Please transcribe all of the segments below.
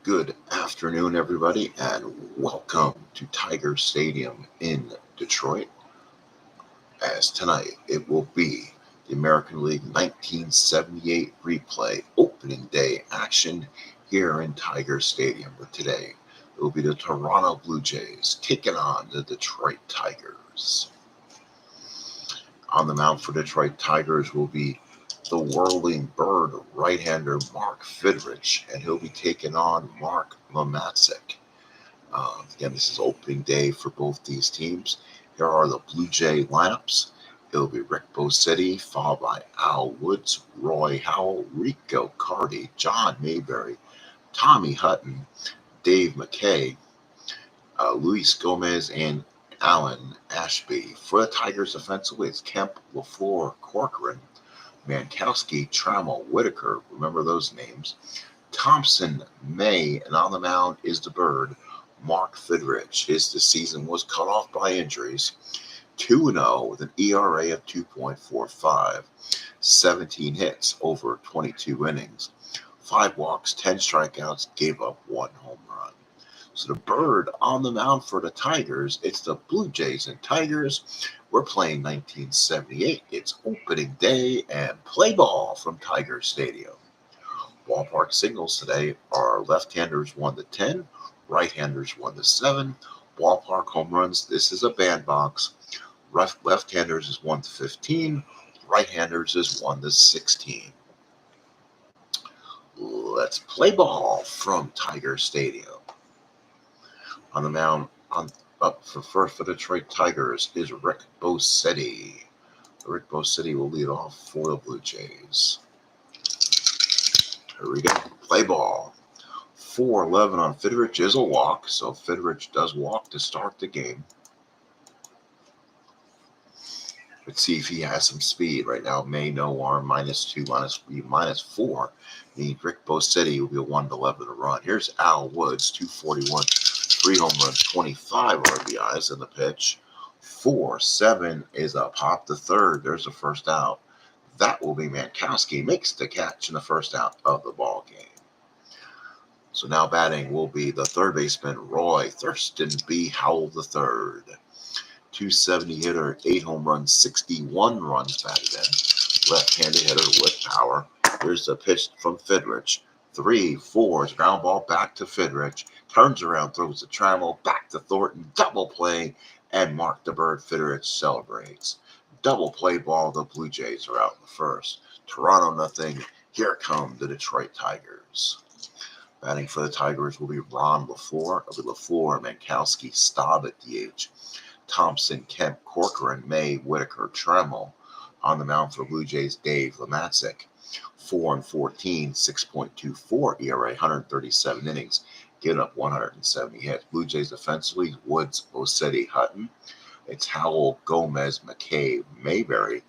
Good afternoon, everybody, and welcome to Tiger Stadium in Detroit. As tonight it will be the American League 1978 replay opening day action here in Tiger Stadium. But today it will be the Toronto Blue Jays taking on the Detroit Tigers. On the mound for Detroit Tigers will be the whirling bird right-hander Mark Fidrych, and he'll be taking on Mark Matic. Again, this is opening day for both these teams. Here are the Blue Jay lineups. It'll be Rick Bosetti, followed by Al Woods, Roy Howell, Rico Carty, John Mayberry, Tommy Hutton, Dave McKay, Luis Gomez, and Alan Ashby. For the Tigers offensively, it's Kemp, LaFleur, Corcoran, Mankowski, Trammell, Whitaker, remember those names, Thompson, May, and on the mound is the bird, Mark Fidrych. His season was cut off by injuries. 2-0 with an ERA of 2.45, 17 hits over 22 innings, 5 walks, 10 strikeouts, gave up 1 home run. So the bird on the mound for the Tigers, it's the Blue Jays and Tigers. We're playing 1978. It's opening day and play ball from Tiger Stadium. Ballpark singles today are left-handers 1-10, right-handers 1-7. Ballpark home runs, this is a bandbox. Left-handers is 1-15, right-handers is 1-16. Let's play ball from Tiger Stadium. On the mound, up for the Detroit Tigers is Rick Bosetti. Rick Bosetti will lead off for the Blue Jays. Here we go. Play ball. 4-11 on Fidrych is a walk, so Fidrych does walk to start the game. Let's see if he has some speed. Right now, May no arm, -2, -4. Means Rick Bosetti will be a 1-11 run. Here's Al Woods, 241, 3 home runs, 25 RBIs in the pitch. 4-7 is a pop to third. There's the first out. That will be Mankowski. Makes the catch in the first out of the ball game. So now batting will be the third baseman, Roy Thurston B. Howell III. 270 hitter, 8 home runs, 61 runs batted in. Left-handed hitter with power. Here's the pitch from Fidrych. 3-4, ground ball back to Fidrych. Turns around, throws to Trammell, back to Thornton, double play, and Mark the Bird Fidrych celebrates. Double play ball, the Blue Jays are out in the first. Toronto nothing. Here come the Detroit Tigers. Batting for the Tigers will be Ron LaFleur. It'll be LaFleur, Mankowski, Staub at DH. Thompson, Kemp, Corcoran, May, Whitaker, Trammell. On the mound for the Blue Jays, Dave Matic. 4-14, 6.24 ERA, 137 innings, giving up 170 hits. Blue Jays defensively, Woods, Bosetti, Hutton. It's Howell, Gomez, McKay, Mayberry.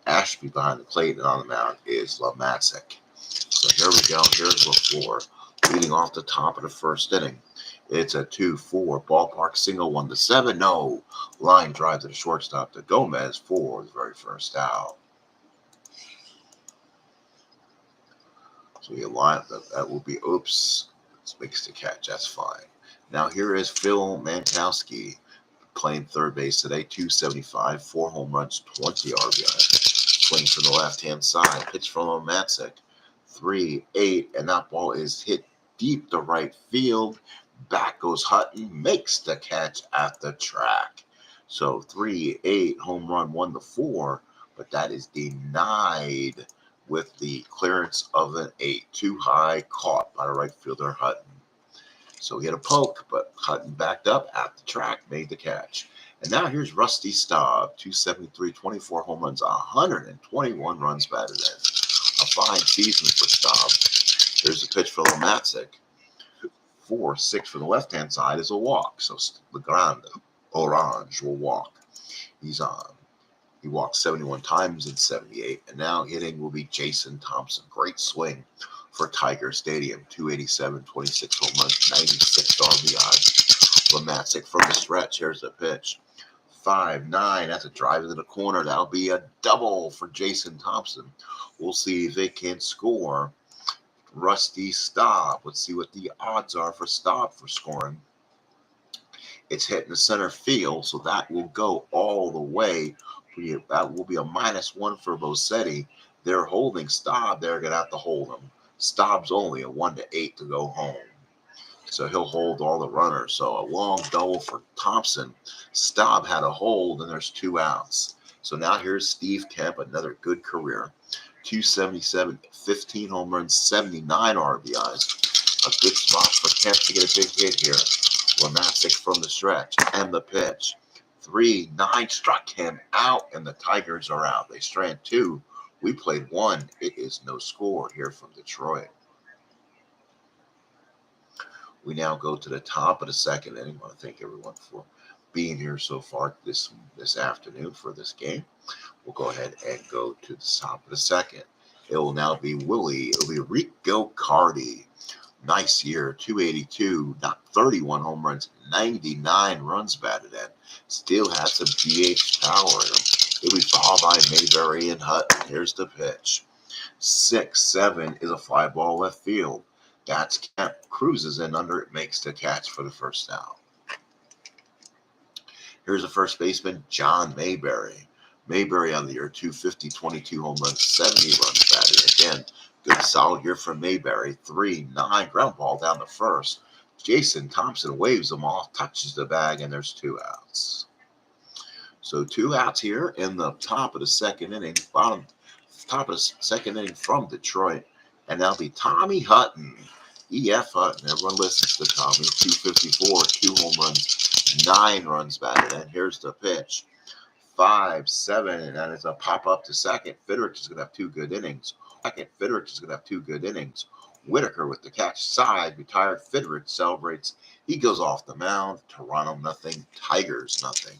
Ashby behind the plate, and on the mound is Matic. So here we go. Here's LaFleur leading off the top of the first inning. It's a 2-4 ballpark single, 1-7. No, line drive to the shortstop to Gomez for the very first out. So you line that will be oops. Makes the catch. That's fine. Now here is Phil Mankowski playing third base today. 275, 4 home runs, 20 RBI. Swing from the left-hand side. Pitch from Matic. 3-8, and that ball is hit deep to right field. Back goes Hutton, makes the catch at the track. So 3-8, home run 1-4, but that is denied with the clearance of an 8. Too high, caught by the right fielder Hutton. So he had a poke, but Hutton backed up at the track, made the catch. And now here's Rusty Staub, 273, 24 home runs, 121 runs batted in. A fine season for Staub. Here's the pitch for Matic. 4-6 for the left-hand side is a walk. So Legrand Orange will walk. He's on. He walked 71 times in 78. And now hitting will be Jason Thompson. Great swing for Tiger Stadium. 287, 26 home runs, 96 RBI. Matic from the stretch. Here's the pitch. 5-9. That's a drive into the corner. That'll be a double for Jason Thompson. We'll see if they can score Rusty Staub. Let's see what the odds are for Staub for scoring. It's hitting the center field, so that will go all the way. That will be a -1 for Bosetti. They're holding Staub. They're going to have to hold him. Staub's only a 1-8 to go home. So he'll hold all the runners. So a long double for Thompson. Staub had a hold, and there's 2 outs. So now here's Steve Kemp, another good career. 277, 15 home runs, 79 RBIs. A good spot for Kemp to get a big hit here. Matic from the stretch and the pitch. 3-9 struck him out, and the Tigers are out. They strand 2. We played 1. It is no score here from Detroit. We now go to the top of the second inning. I want to thank everyone for being here so far this afternoon for this game. We'll go ahead and go to the top of the second. It will now be Willie. It'll be Rico Cardi. Nice year, 282, not 31 home runs, 99 runs batted in. Still has some DH power in him. It'll be followed by Mayberry and Hutton. Here's the pitch. 6-7 is a fly ball left field. That's Kemp. Cruises in under it, makes the catch for the first out. Here's the first baseman, John Mayberry. Mayberry on the year, 250, 22 home runs, 70 runs batted. Again, good solid year from Mayberry. 3-9 ground ball down the first. Jason Thompson waves them off, touches the bag, and there's 2 outs. So 2 outs here in the top of the second inning, top of the second inning from Detroit. And that'll be Tommy Hutton. E.F. Hutton. Everyone listens to Tommy. 254, 2 home runs, 9 runs batted. And here's the pitch. 5-7, and it's a pop up to second. Fidrych is going to have 2 good innings. Whitaker with the catch side. Retired. Fidrych celebrates. He goes off the mound. Toronto nothing. Tigers nothing.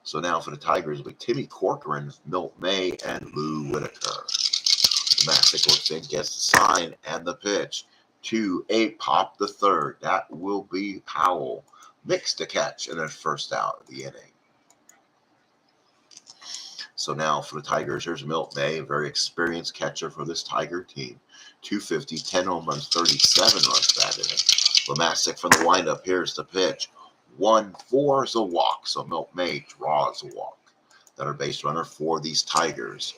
So now for the Tigers, it'll be Timmy Corcoran, Milt May, and Lou Whitaker. Matic looks in, gets the sign and the pitch. 2-8, pop the third. That will be Powell. Mixed the catch and then first out of the inning. So now for the Tigers, here's Milt May, a very experienced catcher for this Tiger team. 250, 10 home runs, 37 runs batted in. Matic from the windup. Here's the pitch. 1-4 is a walk. So Milt May draws a walk. That are base runner for these Tigers.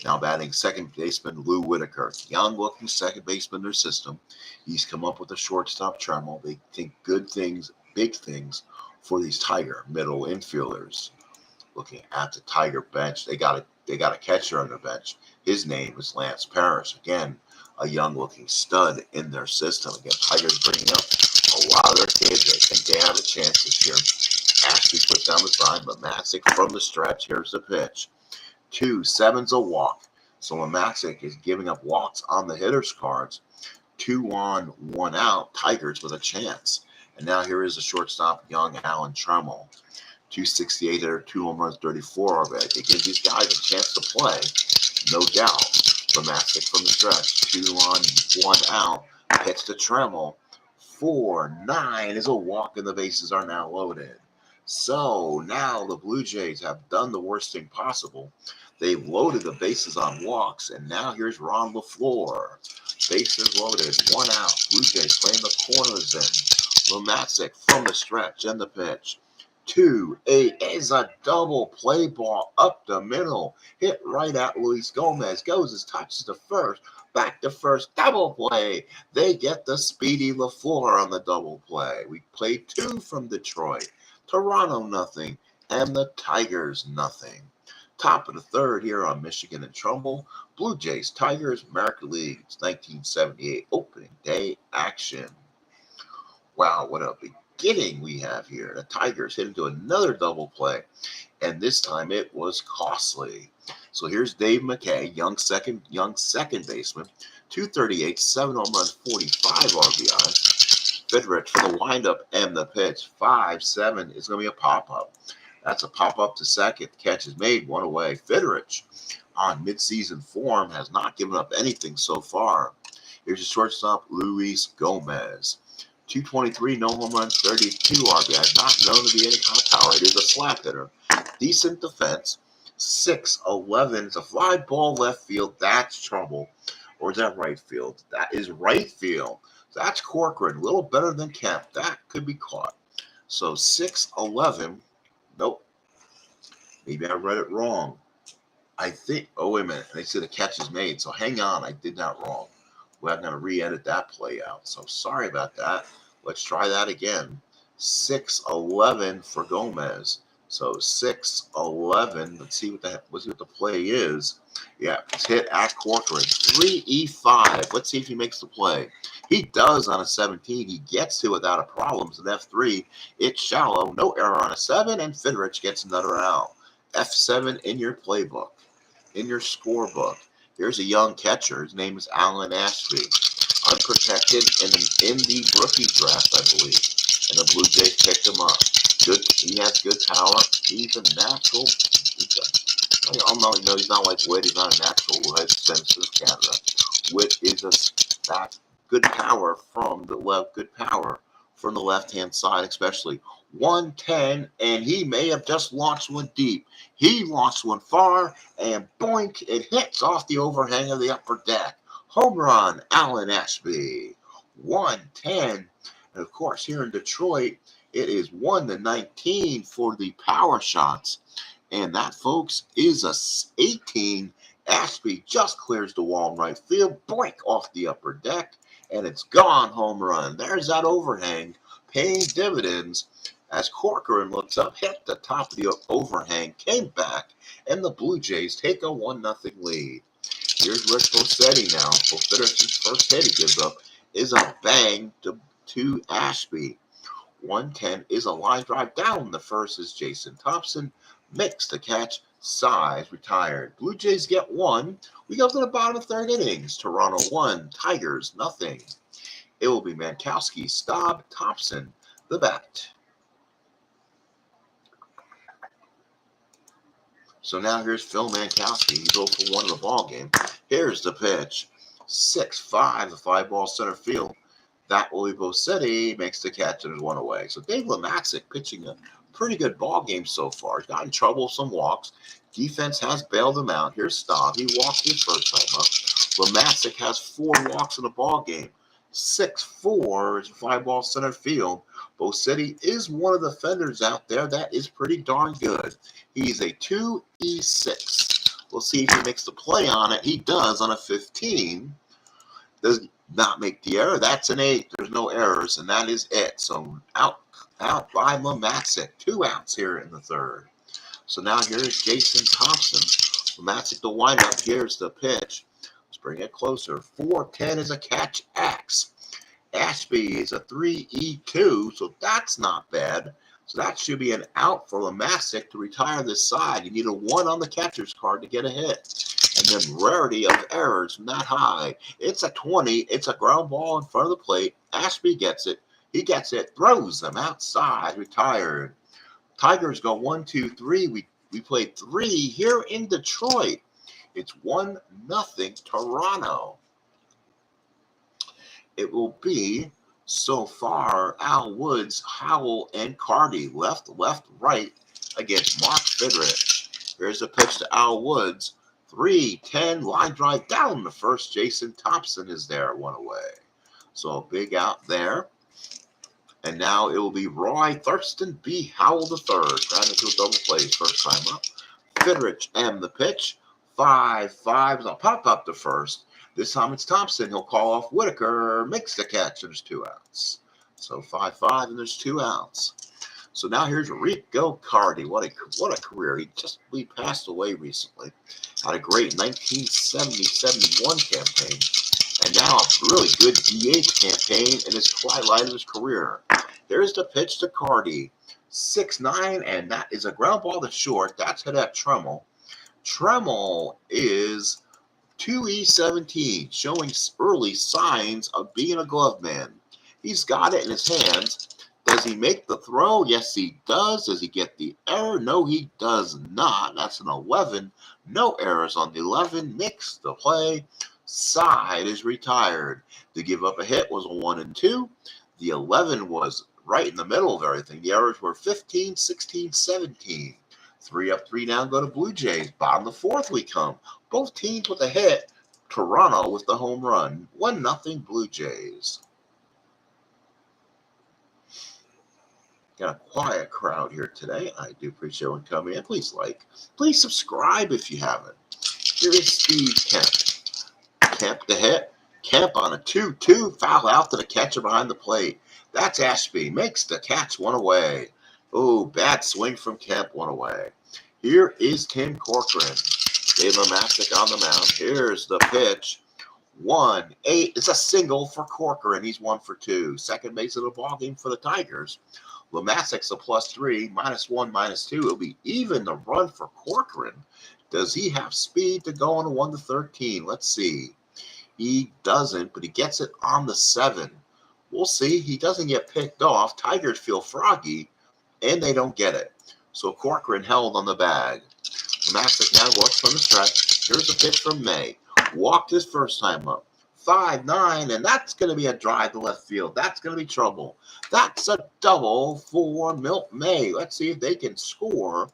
Now batting second baseman Lou Whitaker. Young-looking second baseman in their system. He's come up with a shortstop Trammell. They think good things, big things for these Tiger middle infielders. Looking at the Tiger bench, they got a catcher on the bench. His name is Lance Parrish. Again, a young-looking stud in their system. Again, Tigers bringing up a lot of their kids. They think they have a chance this year. Ashley puts down the sign, but Matic from the stretch. Here's the pitch. 2-7's a walk. So Matic is giving up walks on the hitter's cards. 2 on, 1 out. Tigers with a chance. And now here is the shortstop, young Alan Trammell. 268 hitter, 2 home runs, 34 RBI. They give these guys a chance to play, no doubt. Matic from the stretch. 2 on, 1 out. Pitch to Trammell. 4-9 is a walk, and the bases are now loaded. So now the Blue Jays have done the worst thing possible. They've loaded the bases on walks, and now here's Ron LaFleur. Bases loaded, 1 out. Blue Jays playing the corners in. Matic from the stretch and the pitch. 2-8 is a double play ball up the middle. Hit right at Luis Gomez. Goes as touches the first. Back to first. Double play. They get the speedy LaFleur on the double play. We played 2 from Detroit. Toronto nothing, and the Tigers nothing. Top of the third here on Michigan and Trumbull. Blue Jays, Tigers, American League. It's 1978 opening day action. Wow, what a beginning we have here. The Tigers hit into another double play, and this time it was costly. So here's Dave McKay, young second baseman. 238, 7 home runs, 45 RBIs. Fidrych for the windup and the pitch. 5-7 is going to be a pop-up. That's a pop-up to second. Catch is made, 1 away. Fidrych on midseason form has not given up anything so far. Here's your shortstop, Luis Gomez. 223, no home runs, 32 RBI. Not known to be any kind of power. It is a slap hitter. Decent defense. 6-11. It's a fly ball left field. That's trouble. Or is that right field? That is right field. That's Corcoran. A little better than Kemp. That could be caught. So 6-11. Nope. Maybe I read it wrong. I think, oh, wait a minute. They said the catch is made. So hang on. I did that wrong. We're going to re-edit that play out. So sorry about that. Let's try that again. 6-11 for Gomez. So 6-11. Let's see what the play is. Yeah, it's hit at Corcoran. 3-E-5. Let's see if he makes the play. He does on a 17. He gets to without a problem. It's an F3. It's shallow. No error on a 7. And fidrych gets another out. F7 in your playbook, in your scorebook. Here's a young catcher. His name is Alan Ashby. Unprotected in the rookie draft, I believe. And the Bluejays picked him up. Good. He has good power. He's a natural. He's not like Witt. He's not a natural Witt since Canada. Witt is that good power from the left. Good power from the left-hand side, especially 110, and he may have just launched one deep. He launched one far, and boink! It hits off the overhang of the upper deck. Home run, Alan Ashby. 110. And of course, here in Detroit, it is 1-19 for the power shots. And that, folks, is a 18. Ashby just clears the wall in right field. Boink off the upper deck. And it's gone, home run. There's that overhang paying dividends as Corcoran looks up, hit the top of the overhang, came back, and the Bluejays take a 1-0 lead. Here's Rick Bossetti now. Fidrych's first hit he gives up is a bang to Ashby. 110 is a line drive down. The first is Jason Thompson. Makes the catch. Size retired. Bluejays get 1. We go to the bottom of third innings. Toronto 1. Tigers nothing. It will be Mankowski, Staub, Thompson, the bat. So now here's Phil Mankowski. He's 0 for 1 in the ball game. Here's the pitch. 6-5, the fly ball center field. That will be Bossetti. Makes the catch and is 1 away. So Dave Matic pitching a pretty good ball game so far. He's got in trouble with some walks. Defense has bailed him out. Here's Staub. He walked his first time up. Matic has 4 walks in the ball game. 6-4 is a fly ball center field. Bossetti is one of the fenders out there that is pretty darn good. He's a 2-E-6. We'll see if he makes the play on it. He does on a 15. Does not make the error. That's an 8. There's no errors, and that is it. So out by Matic. 2 outs here in the third. So now here's Jason Thompson. Matic the windup. Here's the pitch. Let's bring it closer. 4-10 is a catch X. Ashby is a 3-E-2, so that's not bad. So that should be an out for Matic to retire this side. You need a 1 on the catcher's card to get a hit. And then rarity of errors not high. It's a 20. It's a ground ball in front of the plate. Ashby gets it. He gets it. Throws them outside. Retired. Tigers go 1, 2, 3. We played 3 here in Detroit. It's 1-0 Toronto. It will be, so far, Al Woods, Howell, and Carty. Left, right against Mark Fidrych. Here's a pitch to Al Woods. 3-10, line drive down the first. Jason Thompson is there, 1 away. So a big out there. And now it will be Roy Thurston B. Howell III. Trying to do a double play his first time up. Fidrych and the pitch. 5-5. I'll pop up to first. This time it's Thompson. He'll call off Whitaker. Makes the catch. And there's 2 outs. So 5-5 and there's 2 outs. So now here's Rico Carty. What a career. He passed away recently. Had a great 1970-71 campaign. And now a really good DH campaign in his twilight of his career. There's the pitch to Carty. 6-9, and that is a ground ball to short. That's hit at Tremmel. Tremmel is 2-E-17, showing early signs of being a glove man. He's got it in his hands. Does he make the throw? Yes, he does. Does he get the error? No, he does not. That's an 11. No errors on the 11. Makes the play. Side is retired. To give up a hit was a 1 and 2. The 11 was right in the middle of everything. The errors were 15, 16, 17. 3 up, 3 down, go to Bluejays. Bottom of the 4th we come. Both teams with a hit. Toronto with the home run. 1-0 Blue Jays. Got a quiet crowd here today. I do appreciate everyone coming in. Please like. Please subscribe if you haven't. Here is Steve Kemp. Kemp the hit. Kemp on a 2-2. Foul out to the catcher behind the plate. That's Ashby. Makes the catch, one away. Oh, bad swing from Kemp, one away. Here is Tim Corcoran. Dave Matic on the mound. Here's the pitch. 1-8. It's a single for Corcoran. He's 1 for 2. Second base of the ball game for the Tigers. Matic's a +3, -1, -2. It'll be even the run for Corcoran. Does he have speed to go on a 1-13? Let's see. He doesn't, but he gets it on the 7. We'll see. He doesn't get picked off. Tigers feel froggy, and they don't get it. So Corcoran held on the bag. Matic now works from the stretch. Here's a pitch from May. Walked his first time up. 5-9, and that's going to be a drive to left field. That's going to be trouble. That's a double for Milt May. Let's see if they can score.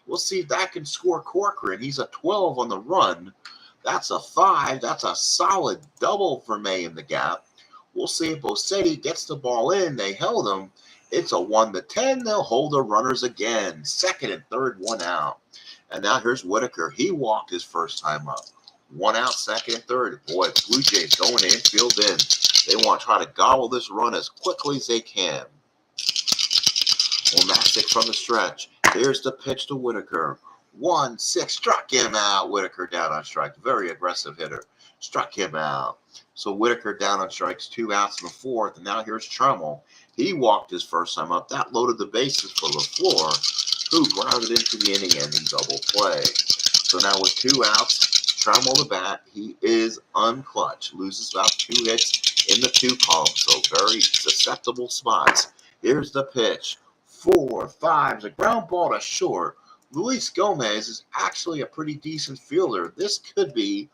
We'll see if that can score Corcoran. He's a 12 on the run. That's a 5. That's a solid double for May in the gap. We'll see if Bosetti gets the ball in. They held him. It's a 1-10. They'll hold the runners again. Second and third, 1 out. And now here's Whitaker. He walked his first time up. 1 out, second and third. Boy, the Blue Jays going to infield in. They want to try to gobble this run as quickly as they can. Matic from the stretch. Here's the pitch to Whitaker. 1-6. Struck him out. Whitaker down on strike. Very aggressive hitter. Struck him out. So Whitaker down on strikes. 2 outs in the fourth. And now here's Trammell. He walked his first time up. That loaded the bases for LaFleur, who grounded into the inning-ending double play. So now with 2 outs, Trammell the bat, he is unclutched. Loses about 2 hits in the 2 column, so very susceptible spots. Here's the pitch. 4-5, a ground ball to short. Luis Gomez is actually a pretty decent fielder. This could be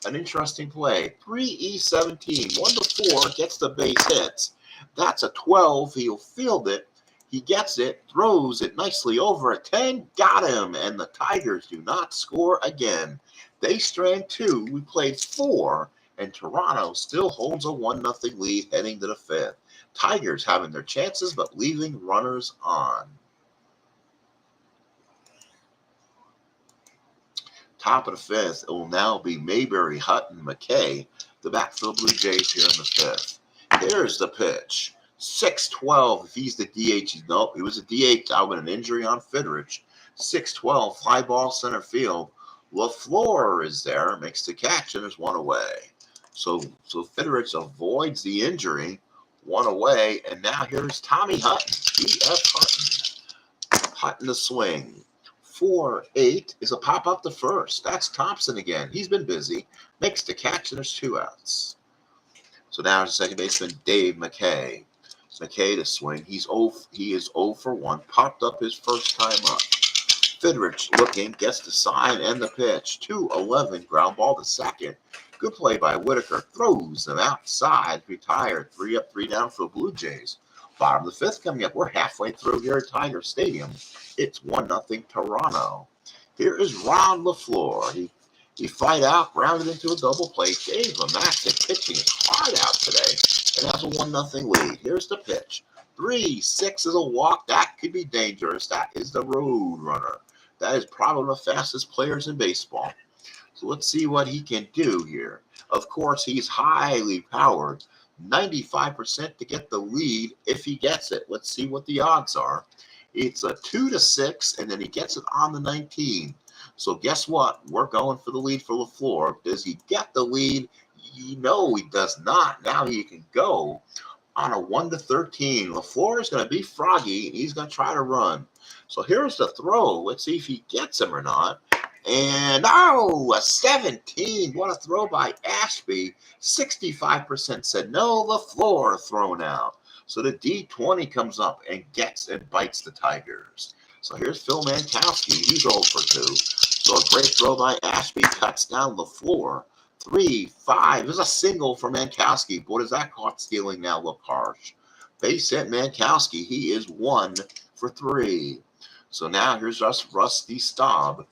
an interesting play. 3-17, 1-4, gets the base hits. That's a 12. He'll field it. He gets it, throws it nicely over a 10, got him, and the Tigers do not score again. They strand 2. We played 4, and Toronto still holds a 1-0 lead heading to the 5th. Tigers having their chances, but leaving runners on. Top of the 5th, it will now be Mayberry, Hutton, McKay, the back for the Blue Jays here in the 5th. Here's the pitch. 6-12. If he's the DH, nope, he was a DH out with an injury on fidrych. 6-12, fly ball center field. LaFleur is there, makes the catch, and there's 1 away. So fidrych avoids the injury, 1 away, and now here's Tommy Hutton, E.F. Hutton. Hutton to swing. 4-8 is a pop up to first. That's Thompson again. He's been busy. Makes the catch, and there's 2 outs. So now it's second baseman Dave McKay. McKay to swing. He is 0 for 1. Popped up his first time up. Fidrych looking, gets the sign and the pitch. 2-11, ground ball to second. Good play by Whitaker. Throws them outside. Retired. 3 up, 3 down for the Blue Jays. Bottom of the 5th coming up. We're halfway through here at Tiger Stadium. It's 1-0 Toronto. Here is Ron LaFleur. He fight out, grounded into a double play. Dave Matic pitching is hard out today and has a 1-0 lead. Here's the pitch. 3-6 is a walk. That could be dangerous. That is the road runner. That is probably the fastest players in baseball. So let's see what he can do here. Of course, he's highly powered. 95% to get the lead if he gets it. Let's see what the odds are. It's a 2-6, and then he gets it on the 19. So guess what? We're going for the lead for LaFleur. Does he get the lead? No, he does not. Now he can go on a 1-13. LaFleur is going to be froggy, and he's going to try to run. So here's the throw. Let's see if he gets him or not. And, a 17. What a throw by Ashby. 65% said no. LaFleur thrown out. So the D20 comes up and gets and bites the Tigers. So here's Phil Mankowski. He's 0 for 2. So a great throw by Ashby cuts down LaFleur. 3-5. There's a single for Mankowski. Boy, does that caught stealing now look harsh. Base hit Mankowski. He is 1 for 3. So now here's Rusty Staub.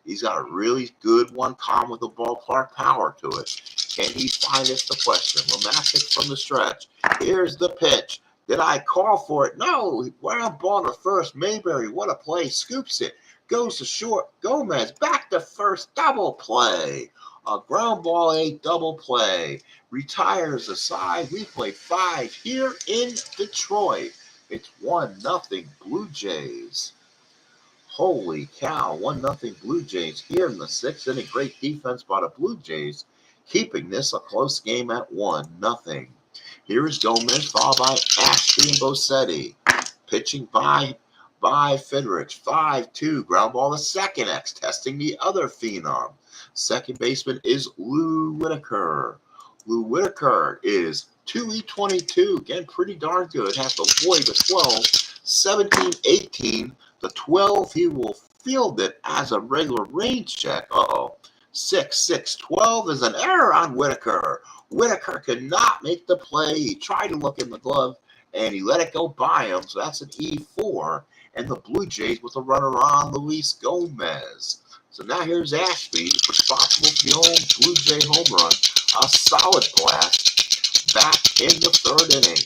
He's got a really good one, calm with the ballpark power to it. Can he find it? The question. Matic from the stretch. Here's the pitch. Did I call for it? No. Ground ball to first. Mayberry, what a play. Scoops it. Goes to short. Gomez back to first. Double play. A ground ball, a double play. Retires the side. We play 5 here in Detroit. It's 1-0 Blue Jays. Holy cow, 1-0 Blue Jays here in the 6th inning. Great defense by the Blue Jays, keeping this a close game at 1-0. Here is Gomez, followed by Ashby and Bossetti. Pitching by fidrych. 5-2. Ground ball to second. X testing the other phenom. Second baseman is Lou Whitaker. Lou Whitaker is 2-22. Again, pretty darn good. Has to avoid the 12, 17, 18. The 12, he will field it as a regular range check. 6-6. 12 is an error on Whitaker. Whitaker could not make the play. He tried to look in the glove, and he let it go by him. So that's an E4. And the Blue Jays with a runner on Luis Gomez. So now here's Ashby, responsible for the old Blue Jay home run. A solid blast back in the 3rd inning.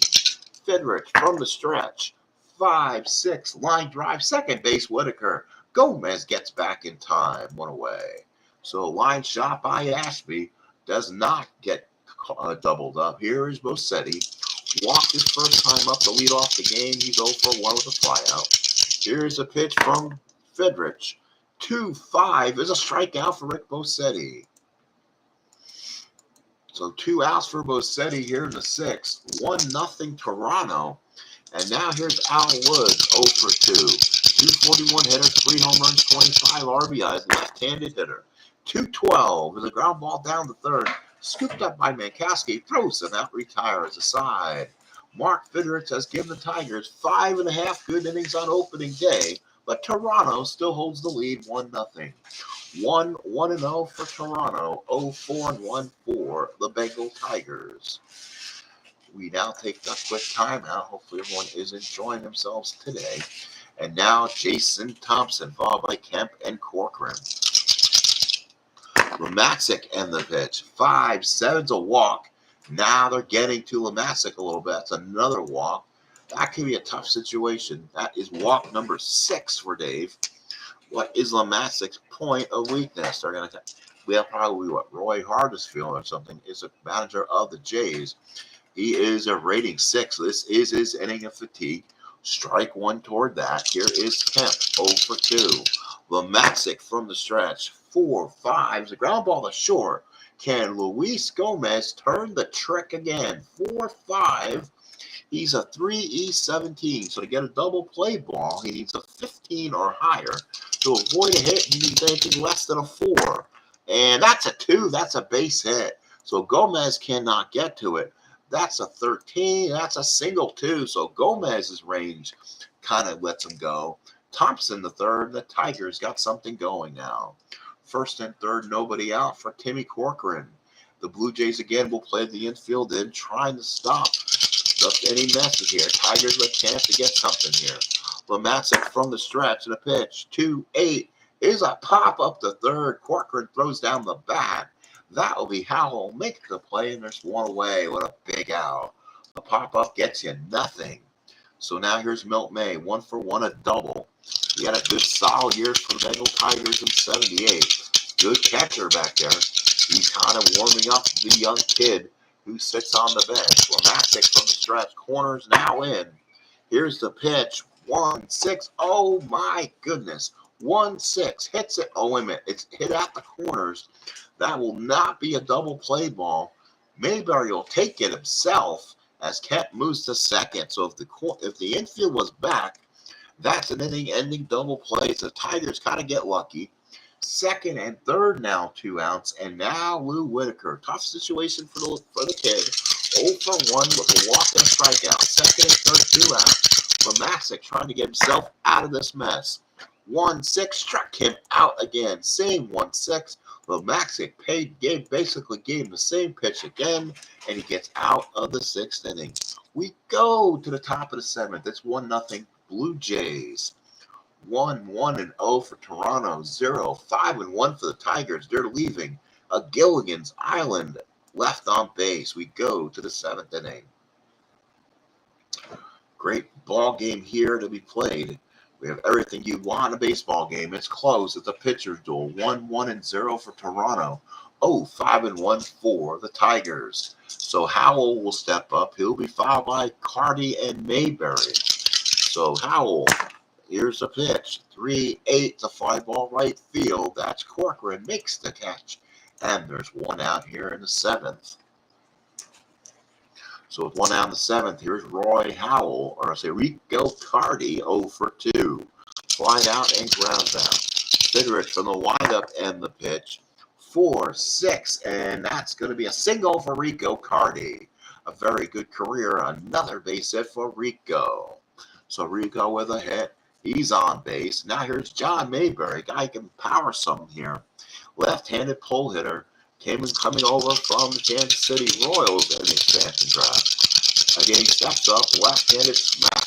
Fidrych from the stretch. 5-6. Line drive. Second base, Whitaker. Gomez gets back in time. 1 away. So line shot by Ashby does not get doubled up. Here is Bossetti. Walked his first time up to lead off the game. He's 0 for 1 with a flyout. Here's a pitch from Fidrych. 2-5 is a strikeout for Rick Bossetti. So 2 outs for Bossetti here in the 6th. 1-0 Toronto. And now here's Al Woods, 0 for 2. 241 hitter, 3 home runs, 25 RBIs, left-handed hitter. 212 with a ground ball down the 3rd. Scooped up by Mankowski, throws it out, retires aside. Mark Fidrych has given the Tigers 5.5 good innings on opening day, but Toronto still holds the lead 1-0. 1-0 for Toronto, 0-4-1 for the Bengal Tigers. We now take a quick timeout. Hopefully everyone is enjoying themselves today. And now Jason Thompson, followed by Kemp and Corcoran. Matic and the pitch. 5-7's a walk. Now they're getting to Matic a little bit. That's another walk. That could be a tough situation. That is walk number 6 for Dave. What is Macic's point of weakness? They're going to. We have probably Roy Hardisfield or something is the manager of the Jays. He is a rating 6. This is his inning of fatigue. Strike 1 toward that. Here is Kemp, 0 for 2. Matic from the stretch, 4-5. The ground ball to short. Can Luis Gomez turn the trick again? 4-5. He's a 3E17. So to get a double play ball, he needs a 15 or higher. To avoid a hit, he needs anything less than a 4. And that's a 2. That's a base hit. So Gomez cannot get to it. That's a 13. That's a single 2. So Gomez's range kind of lets him go. Thompson, the 3rd. The Tigers got something going now. 1st and 3rd, nobody out for Timmy Corcoran. The Blue Jays again will play the infield in, trying to stop any messes here. Tigers with a chance to get something here. Matic from the stretch and a pitch. 2-8 is a pop up the 3rd. Corcoran throws down the bat. That will be how he'll make the play, and there's 1 away. What a big out. The pop-up gets you nothing. So now here's Milt May, 1 for 1, a double. He had a good solid year for the Bengal Tigers in 78. Good catcher back there. He's kind of warming up the young kid who sits on the bench. Matic from the stretch, corners now in. Here's the pitch, 1-6. Oh my goodness. 1-6, hits it. Oh, wait a minute. It's hit at the corners. That will not be a double play ball. Mayberry will take it himself as Kemp moves to second. So if the infield was back, that's an inning-ending double play. So the Tigers kind of get lucky. 2nd and 3rd now, 2 outs. And now Lou Whitaker. Tough situation for the kid. 0 for 1 with a walk and a strikeout. 2nd and 3rd, 2 outs. Matic trying to get himself out of this mess. 1-6 struck him out again. Same 1-6. Matic basically gave him the same pitch again, and he gets out of the 6th inning. We go to the top of the 7th. It's 1-0 Blue Jays. 1-0 for Toronto. 5-1 for the Tigers. They're leaving a Gilligan's Island left on base. We go to the 7th inning. Great ball game here to be played. We have everything you want in a baseball game. It's close. It's a pitcher's duel. 1-0 for Toronto. 5-1 for the Tigers. So Howell will step up. He'll be followed by Carty and Mayberry. So Howell, here's the pitch. 3-8, the fly ball right field. That's Corcoran, makes the catch. And there's one out here in the 7th. So with one out in the 7th, here's Roy Howell, or I say Rico Carty, 0 for 2. Slide out and ground out. Fidrych from the windup and the pitch. 4-6, and that's going to be a single for Rico Carty. A very good career. Another base hit for Rico. So Rico with a hit. He's on base. Now here's John Mayberry. Guy can power some here. Left-handed pull hitter. Coming over from the Kansas City Royals in the expansion draft. Again, he steps up, left-handed smack.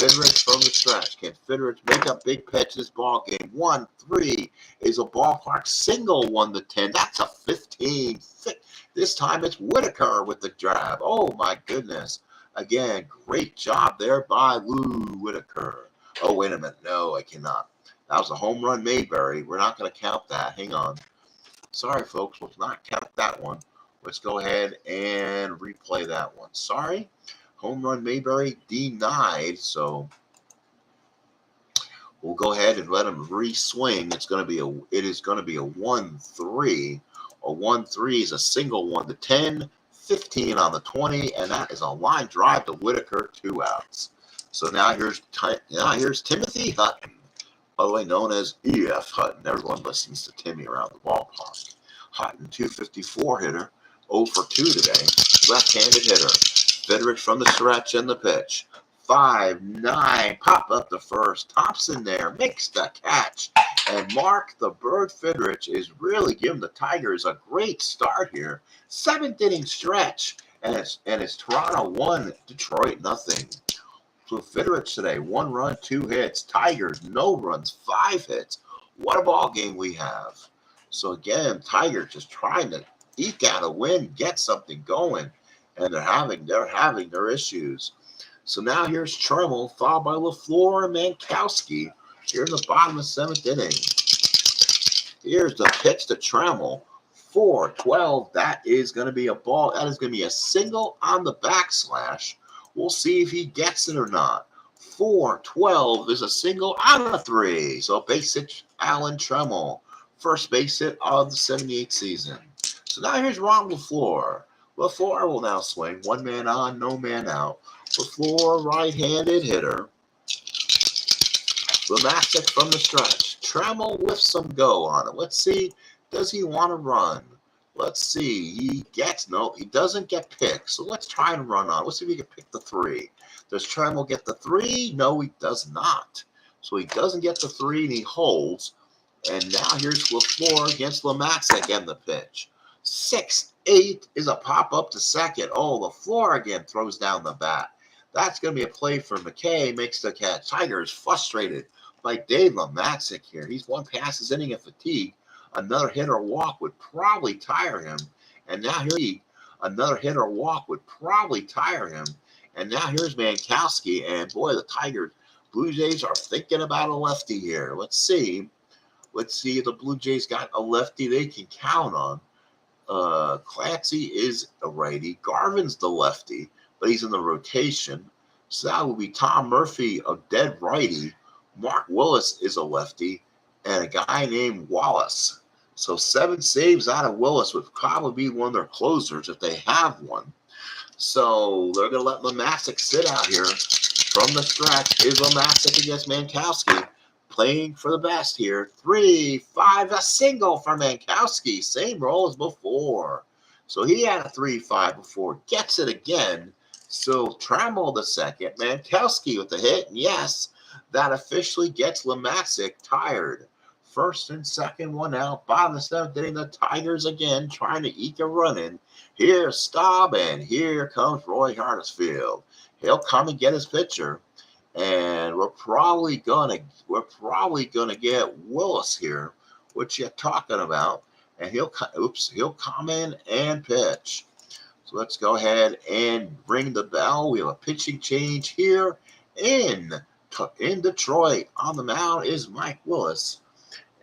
Fidrych from the stretch. Can Fidrych make a big pitch this ball game? 1-3 is a ballpark single 1-10. That's a 15. This time it's Whitaker with the grab. Oh my goodness. Again, great job there by Lou Whitaker. Oh, wait a minute. No, I cannot. That was a home run Mayberry. We're not going to count that. Hang on. Sorry, folks. Let's not count that one. Let's go ahead and replay that one. Sorry. Home run Mayberry denied. So we'll go ahead and let him re-swing. It is going to be a 1-3. A 1-3 is a single 1-10. 15 on the 20, and that is a line drive to Whitaker, 2 outs. So now here's Timothy Hutton, otherwise known as E.F. Hutton. Everyone listens to Timmy around the ballpark. Hutton, 254 hitter, 0 for 2 today. Left-handed hitter. Fidrych from the stretch and the pitch. 5-9, pop up the first. Thompson there makes the catch. And Mark the Bird Fidrych is really giving the Tigers a great start here. 7th inning stretch, and it's Toronto 1, Detroit nothing. So Fidrych today, 1 run, 2 hits. Tigers, no runs, 5 hits. What a ball game we have. So again, Tigers just trying to eke out a win, get something going, and they're having their issues. So now here's Tremmel, followed by LaFleur and Mankowski. Here in the bottom of the 7th inning. Here's the pitch to Tremmel. 4-12. That is going to be a ball. That is going to be a single on the backslash. We'll see if he gets it or not. 4-12 is a single on a 3. So base hit Alan Tremmel. First base hit of the 78 season. So now here's Ron LaFleur. LaFleur will now swing. 1 man on, no man out. LaFleur, right-handed hitter. Matic from the stretch. Tremmel with some go on it. Let's see. Does he want to run? Let's see. He doesn't get picked. So let's try and run on. Let's see if he can pick the 3. Does Tremmel get the 3? No, he does not. So he doesn't get the 3 and he holds. And now here's LaFleur against Matic and the pitch. 6-8 is a pop up to second. Oh, LaFleur again throws down the bat. That's going to be a play for McKay. Makes the catch. Tigers frustrated by Dave Matic here. He's 1 pass his inning of fatigue. Another hit or walk would probably tire him. And now another hit or walk would probably tire him. And now here's Mankowski. And boy, the Bluejays are thinking about a lefty here. Let's see if the Bluejays got a lefty they can count on. Clancy is a righty. Garvin's the lefty, but he's in the rotation. So that will be Tom Murphy, a dead righty. Mark Willis is a lefty, and a guy named Wallace. So 7 saves out of Willis would probably be one of their closers if they have one. So they're going to let Matic sit out here. From the stretch is Matic against Mankowski. Playing for the best here. 3-5, a single for Mankowski. Same role as before. So he had a 3-5 before. Gets it again. So Tremmel the second. Mankowski with the hit. And yes, that officially gets Matic tired. First and second, 1 out. Bottom of the 7th inning, the Tigers again trying to eke a run in. Here's Staub, and here comes Roy Hardisfield. He'll come and get his pitcher. And we're probably gonna get Willis here, what you talking about? And he'll come in and pitch. So let's go ahead and ring the bell. We have a pitching change here in Detroit. On the mound is Mike Willis.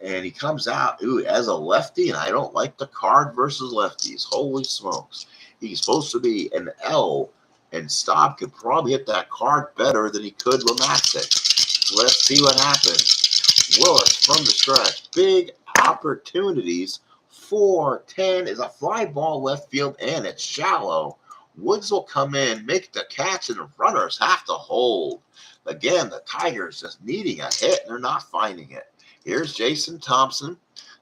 And he comes out as a lefty, and I don't like the card versus lefties. Holy smokes. He's supposed to be an L, and Staub could probably hit that card better than he could with Matic. Let's see what happens. Willis from the stretch. Big opportunities. 4-10 is a fly ball left field, and it's shallow. Woods will come in, make the catch, and the runners have to hold. Again, the Tigers just needing a hit, and they're not finding it. Here's Jason Thompson.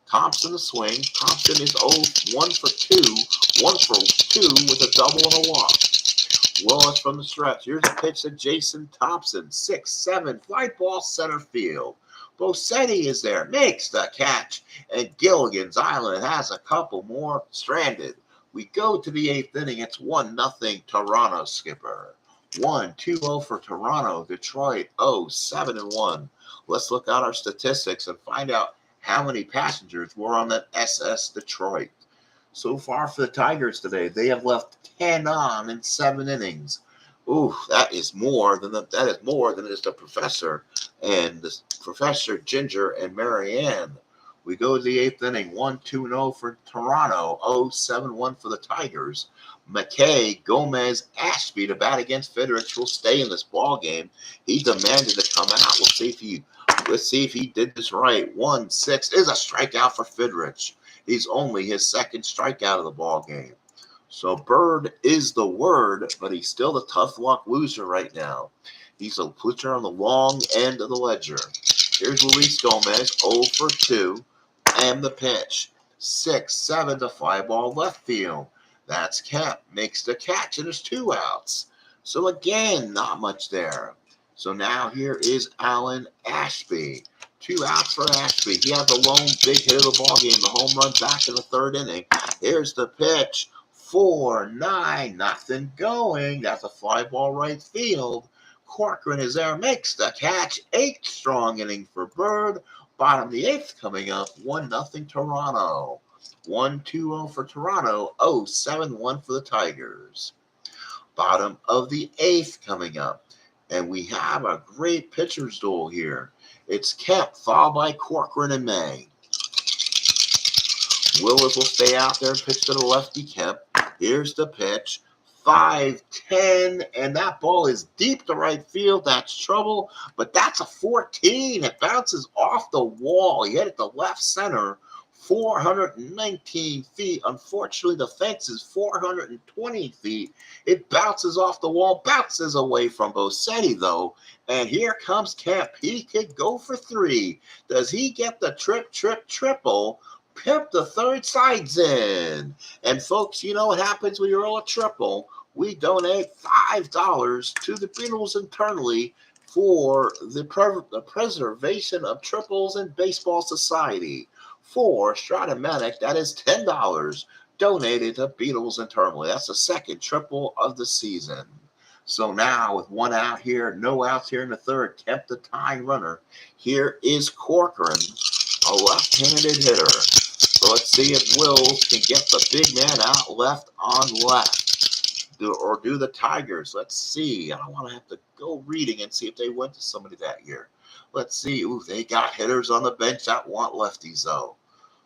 Thompson the swing. Thompson is 1 for 2. 1 for 2 with a double and a walk. Willis from the stretch. Here's a pitch to Jason Thompson. 6-7. Fly ball center field. Bosetti is there. Makes the catch. And Gilligan's Island has a couple more stranded. We go to the 8th inning. It's 1-0 Toronto, Skipper. 1-2-0 for Toronto. Detroit 7-1. Let's look at our statistics and find out how many passengers were on that SS Detroit. So far for the Tigers today, they have left 10 on in 7 innings. Ooh, that is more than just the professor and the Professor Ginger and Marianne. We go to the 8th inning, 1-2-0 for Toronto, 0-7-1 for the Tigers. McKay, Gomez, Ashby to bat against Fidrych will stay in this ball game. He demanded to come out. Let's see if he did this right. 1-6 is a strikeout for Fidrych. He's only his 2nd strikeout of the ball game. So Bird is the word, but he's still the tough luck loser right now. He's a pitcher on the long end of the ledger. Here's Luis Gomez, 0 for 2, and the pitch. 6-7 to fly ball left field. That's Kemp, makes the catch, and there's 2 outs. So again, not much there. So now here is Alan Ashby. 2 outs for Ashby. He had the lone big hit of the ball game, the home run back in the 3rd inning. Here's the pitch. 4-9, nothing going. That's a fly ball right field. Corcoran is there, makes the catch. 8th strong inning for Bird. Bottom of the 8th coming up. 1-0 Toronto. 1-2-0 for Toronto. 0-7-1 for the Tigers. Bottom of the 8th coming up. And we have a great pitcher's duel here. It's Kemp, followed by Corcoran and May. Willis will stay out there and pitch to the lefty Kemp. Here's the pitch. 5-10, and that ball is deep to right field. That's trouble, but that's a 14. It bounces off the wall. He hit it to left center. 419 feet. Unfortunately, the fence is 420 feet. It bounces off the wall, bounces away from Bosetti, though. And here comes Kemp. He could go for 3. Does he get the triple? Pimp the 3rd sides in. And folks, you know what happens when you roll a triple? We donate $5 to the Beatles internally for the preservation of triples in Baseball Society. For Strat, that is $10 donated to Beatles internally. That's the 2nd triple of the season. So now with 1 out here, no outs here in the 3rd, Kemp the tying runner. Here is Corcoran, a left-handed hitter. So let's see if Wills can get the big man out left on left. Do the Tigers. Let's see. I don't want to have to go reading and see if they went to somebody that year. Let's see. Ooh, they got hitters on the bench that want lefties, though.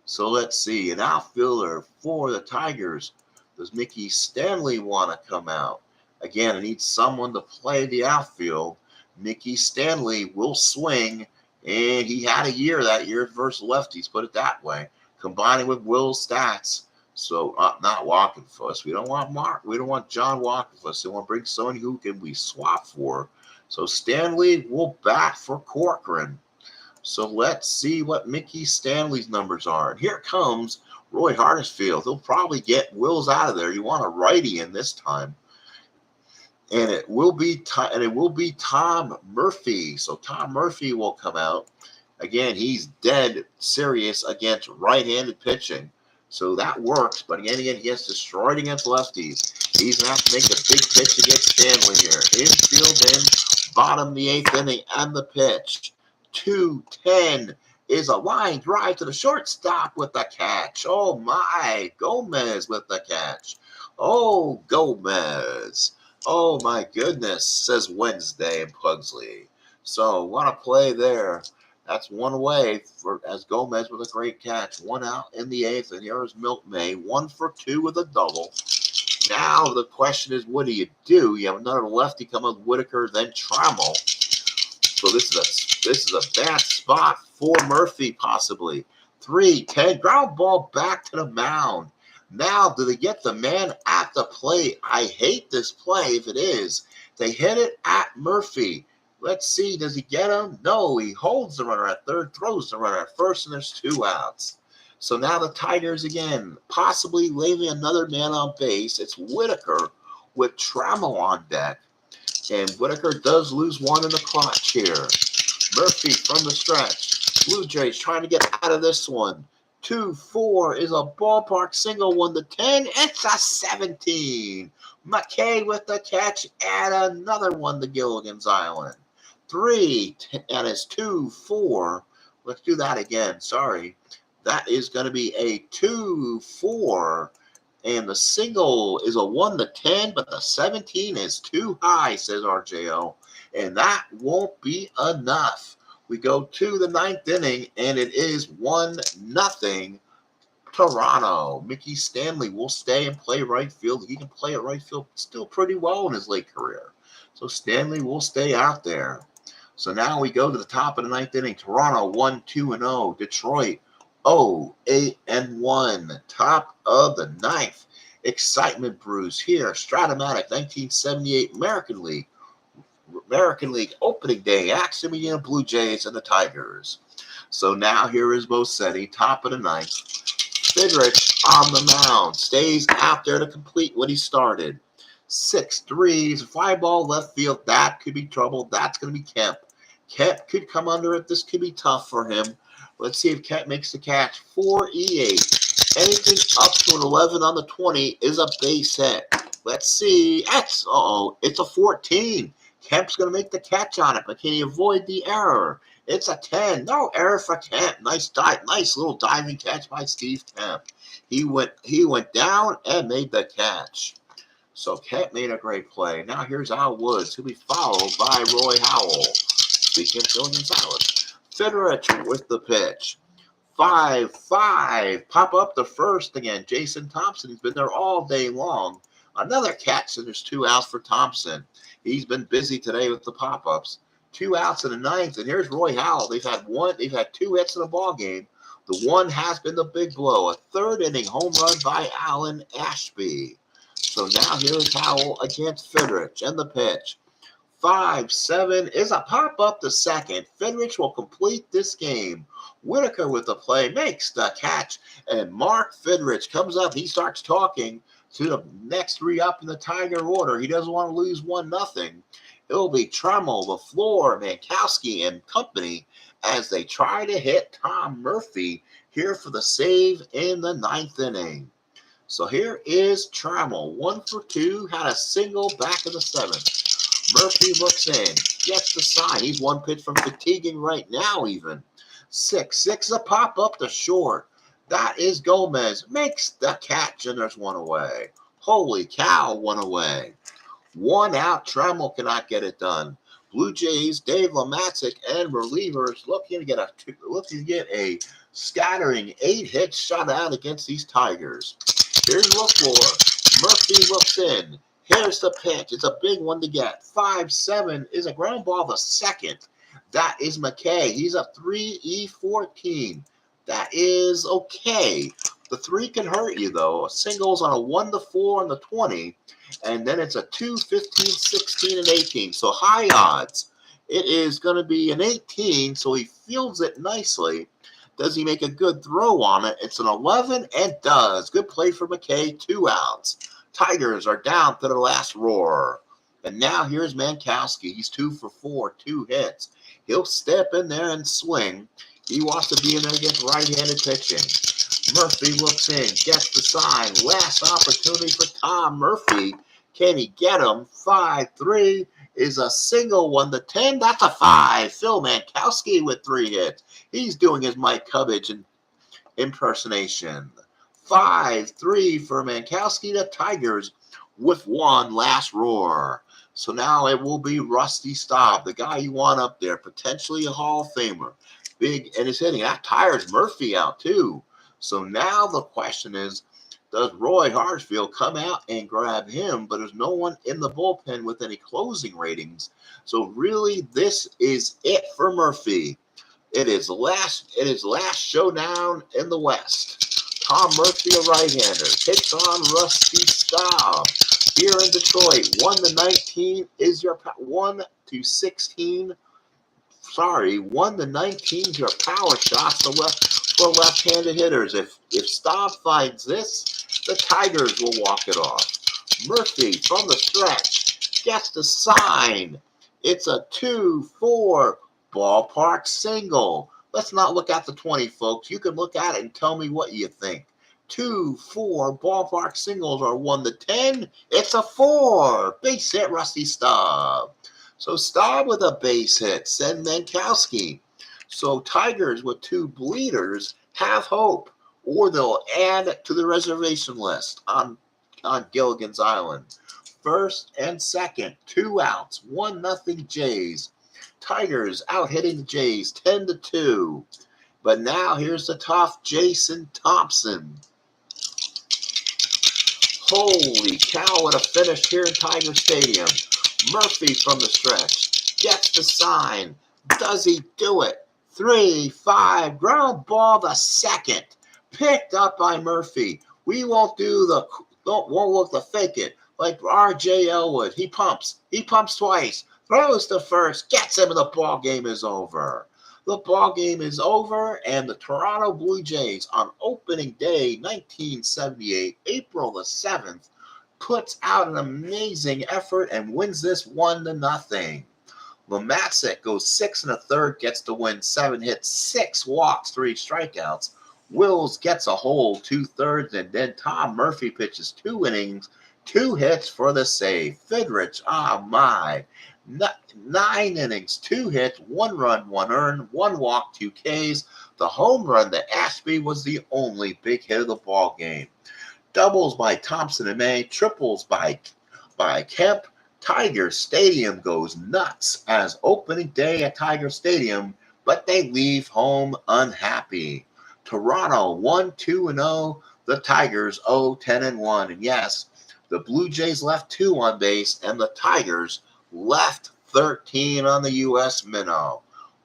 So let's see. An outfielder for the Tigers. Does Mickey Stanley want to come out? Again, I need someone to play the outfield. Mickey Stanley will swing, and he had a year that year versus lefties, put it that way, combining with Will's stats. So not Walkenfuss. We don't want John Walkenfuss. We want to bring someone who can we swap for. So Stanley will bat for Corcoran. So let's see what Mickey Stanley's numbers are. And here comes Roy Hardisfield. He'll probably get Wills out of there. You want a righty in this time. And it will be Tom Murphy. So Tom Murphy will come out. Again, he's dead serious against right-handed pitching. So that works. But again, he gets destroyed against lefties. He's going to have to make a big pitch against Stanley here. Infield in, Bottom of the 8th inning and the pitch. 2-10 is a line drive to the shortstop with the catch. Oh my, Gomez with the catch. Oh, Gomez. Oh my goodness, says Wednesday in Pugsley. So what a play there. That's one away for as Gomez with a great catch. One out in the 8th, and here's Milk May. 1 for 2 with a double. Now the question is, what do? You have another lefty come with Whitaker, then Trammell. So this is a bad spot for Murphy possibly. 3-10 ground ball back to the mound. Now, do they get the man at the plate? I hate this play if it is. They hit it at Murphy. Let's see, does he get him? No, he holds the runner at third, throws the runner at first, and there's 2 outs. So now the Tigers again, possibly leaving another man on base. It's Whitaker with Trammell on deck. And Whitaker does lose one in the clutch here. Murphy from the stretch. Bluejays trying to get out of this one. 2-4 is a ballpark single, 1-10. It's a 17. McKay with the catch and another one to Gilligan's Island. 3, and it's 2-4. Let's do that again. Sorry. That is going to be a 2-4. And the single is a 1-10, but the 17 is too high, says RJO. And that won't be enough. We go to the 9th inning, and it is 1-0 Toronto. Mickey Stanley will stay and play right field. He can play at right field still pretty well in his late career. So Stanley will stay out there. So now we go to the top of the 9th inning. Toronto 1-2-0. Detroit 0-8-1. Top of the 9th. Excitement brews here. Strat, Matic, 1978 American League opening day. Action between the Bluejays and the Tigers. So now here is Bosetti, top of the 9th. Fidrych on the mound. Stays out there to complete what he started. 6-3. Fly ball left field. That could be trouble. That's going to be Kemp. Kemp could come under it. This could be tough for him. Let's see if Kemp makes the catch. 4-8. Anything up to an 11 on the 20 is a base hit. Let's see. It's a 14. Kemp's going to make the catch on it, but can he avoid the error? It's a 10. No error for Kemp. Nice little diving catch by Steve Kemp. He went down and made the catch. So Kemp made a great play. Now here's Al Woods, who'll be followed by Roy Howell. Speaking of Gilligan's Island. Fidrych with the pitch. 5-5. Pop up the first again. Jason Thompson, he's been there all day long. Another catch, and there's 2 outs for Thompson. He's been busy today with the pop-ups. 2 outs in the 9th, and here's Roy Howell. They've had 2 hits in the ball game. The one has been the big blow, a 3rd inning home run by Alan Ashby. So now here is Howell against Fidrych, and the pitch. 5-7 is a pop-up to second. Fidrych will complete this game. Whitaker with the play makes the catch, and Mark Fidrych comes up. He starts talking to the next 3 up in the Tiger order. He doesn't want to lose 1-0. It'll be Trammell, LaFleur, Mankowski, and company as they try to hit Tom Murphy here for the save in the 9th inning. So here is Trammell. 1 for 2, had a single back in the 7th. Murphy looks in, gets the sign. He's 1 pitch from fatiguing right now even. 6-6, a pop-up to short. That is Gomez. Makes the catch, and there's 1 away. Holy cow, 1 away. 1 out. Trammell cannot get it done. Blue Jays, Dave LeMatic, and relievers looking to get a scattering 8-hit shutout against these Tigers. Here's LaFleur. Murphy looks in. Here's the pitch. It's a big one to get. 5-7 is a ground ball to second. That is McKay. He's a 3-E-14. That is okay. The 3 can hurt you, though. A single's on a 1-4 on the 20, and then it's a 2, 15, 16, and 18. So high odds. It is going to be an 18, so he fields it nicely. Does he make a good throw on it? It's an 11 and does. Good play for McKay. 2 outs. Tigers are down to the last roar. And now here's Mankowski. He's 2 for 4, 2 hits. He'll step in there and swing. He wants to be in there against right-handed pitching. Murphy looks in, gets the sign. Last opportunity for Tom Murphy. Can he get him? 5-3 is a single 1-10. That's a 5. Phil Mankowski with 3 hits. He's doing his Mike Cubbage impersonation. 5-3 for Mankowski. The Tigers with 1 last roar. So now it will be Rusty Staub, the guy you want up there, potentially a Hall of Famer. Big and is hitting. That tires Murphy out too. So now the question is, does Roy Hartsfield come out and grab him? But there's no one in the bullpen with any closing ratings. So really, this is it for Murphy. It is last showdown in the West. Tom Murphy, a right-hander, takes on Rusty Staub here in Detroit. 1-19 is your 1-16. Sorry, 1-19 is your power shots for left-handed hitters. If Staub finds this, the Tigers will walk it off. Murphy from the stretch gets the sign. It's a 2-4 ballpark single. Let's not look at the 20, folks. You can look at it and tell me what you think. 2-4 ballpark singles are 1-10. It's a 4. Base hit, Rusty Staub. So Staub with a base hit. Send Mankowski. So Tigers with 2 bleeders have hope, or they'll add to the reservation list on Gilligan's Island. First and second, 2 outs, 1-0 Jays. Tigers out hitting the Jays 10-2. But now here's the tough Jason Thompson. Holy cow, what a finish here in Tiger Stadium. Murphy from the stretch gets the sign. Does he do it? 3-5 ground ball to second. Picked up by Murphy. We won't look to fake it like R.J. Elwood. He pumps twice. Throws to first, gets him, and the ball game is over. The ball game is over, and the Toronto Blue Jays on opening day 1978, April the 7th, puts out an amazing effort and wins this 1-0. Matic goes 6 1/3, gets the win, 7 hits, 6 walks, 3 strikeouts. Wills gets a hole, 2/3, and then Tom Murphy pitches 2 innings, 2 hits for the save. Fidrych, 9 innings, 2 hits, 1 run, 1 earned, 1 walk, 2 Ks. The home run to Ashby was the only big hit of the ball game. Doubles by Thompson and May, triples by Kemp. Tiger Stadium goes nuts as opening day at Tiger Stadium, but they leave home unhappy. Toronto 1-2-0, the Tigers 0-10-1. And yes, the Blue Jays left 2 on base, and the Tigers left 13 on the U.S. minnow.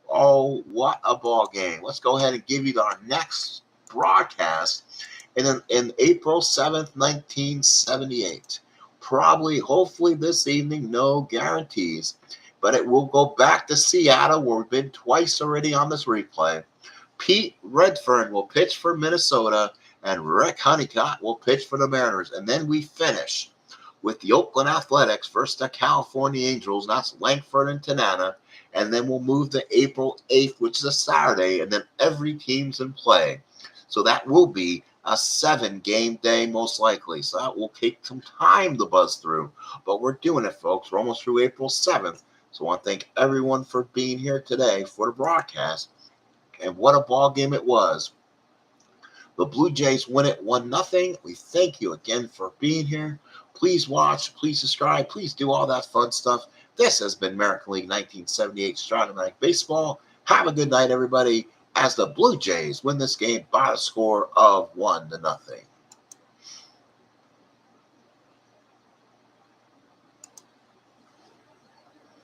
Oh, what a ball game. Let's go ahead and give you our next broadcast in April 7th, 1978. Probably, hopefully this evening, no guarantees, but it will go back to Seattle, where we've been twice already on this replay. Pete Redfern will pitch for Minnesota, and Rick Honeycutt will pitch for the Mariners. And then we finish with the Oakland Athletics versus the California Angels. That's Langford and Tanana. And then we'll move to April 8th, which is a Saturday, and then every team's in play. So that will be a 7-game day, most likely. So that will take some time to buzz through. But we're doing it, folks. We're almost through April 7th. So I want to thank everyone for being here today for the broadcast. And what a ball game it was. The Blue Jays win it 1-0. We thank you again for being here. Please watch, please subscribe, please do all that fun stuff. This has been American League 1978 Strat Baseball. Have a good night, everybody, as the Blue Jays win this game by a score of 1-0.